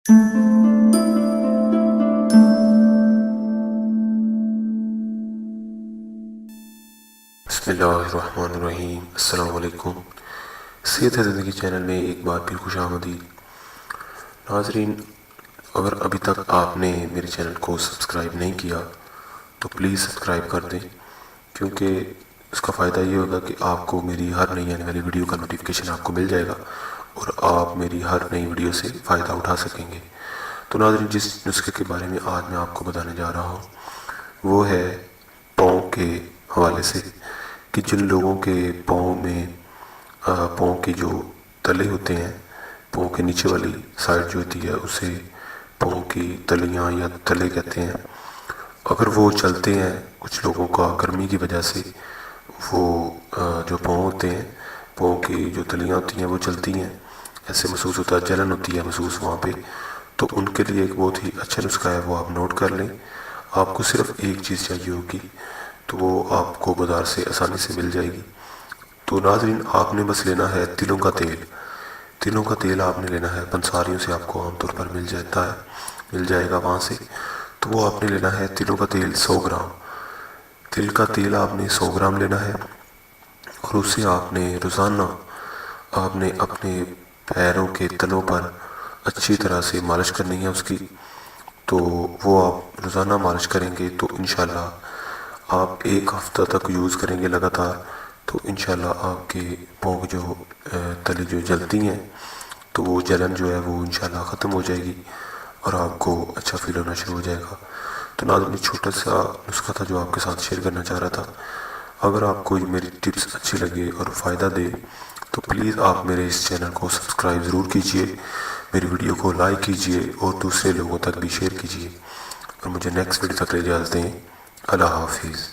بسم اللہ الرحمن الرحیم۔ السلام علیکم۔ صحت ہے زندگی چینل میں ایک بار پھر خوش آمدید۔ ناظرین، اگر ابھی تک آپ نے میرے چینل کو سبسکرائب نہیں کیا تو پلیز سبسکرائب کر دیں، کیونکہ اس کا فائدہ یہ ہوگا کہ آپ کو میری ہر نئی آنے والی ویڈیو کا نوٹیفیکیشن آپ کو مل جائے گا اور آپ میری ہر نئی ویڈیو سے فائدہ اٹھا سکیں گے۔ تو ناظرین، جس نسخے کے بارے میں آج میں آپ کو بتانے جا رہا ہوں وہ ہے پاؤں کے حوالے سے، کہ جن لوگوں کے پاؤں کے جو تلے ہوتے ہیں، پاؤں کے نیچے والی سائڈ جو ہوتی ہے اسے پاؤں کی تلیاں یا تلے کہتے ہیں، اگر وہ چلتے ہیں کچھ لوگوں کا گرمی کی وجہ سے، وہ جو پاؤں ہوتے ہیں، پاؤں کی جو تلیاں ہوتی ہیں وہ چلتی ہیں، ایسے محسوس ہوتا ہے، جلن ہوتی ہے محسوس وہاں پہ، تو ان کے لیے ایک بہت ہی اچھا نسخہ ہے، وہ آپ نوٹ کر لیں۔ آپ کو صرف ایک چیز چاہیے ہوگی، تو وہ آپ کو بازار سے آسانی سے مل جائے گی۔ تو ناظرین، آپ نے بس لینا ہے تلوں کا تیل۔ تلوں کا تیل آپ نے لینا ہے، پنساریوں سے آپ کو عام طور پر مل جائے گا وہاں سے۔ تو وہ آپ نے لینا ہے تلوں کا تیل 100 گرام۔ تل کا تیل آپ نے 100 گرام لینا ہے، اور اسے آپ نے روزانہ اپنے پیروں کے تلوں پر اچھی طرح سے مالش کرنی ہے اس کی۔ تو وہ آپ روزانہ مالش کریں گے تو انشاءاللہ آپ ایک ہفتہ تک یوز کریں گے لگاتار، تو انشاءاللہ آپ کے پاؤں جو تلی جو جلتی ہیں تو وہ جلن جو ہے وہ انشاءاللہ ختم ہو جائے گی اور آپ کو اچھا فیل ہونا شروع ہو جائے گا۔ تو ناظرین، چھوٹا سا نسخہ تھا جو آپ کے ساتھ شیئر کرنا چاہ رہا تھا۔ اگر آپ کو میری ٹپس اچھی لگے اور فائدہ دے تو پلیز آپ میرے اس چینل کو سبسکرائب ضرور کیجئے، میری ویڈیو کو لائک کیجئے اور دوسرے لوگوں تک بھی شیئر کیجئے، اور مجھے نیکسٹ ویڈیو تک اجازت دیں۔ اللہ حافظ۔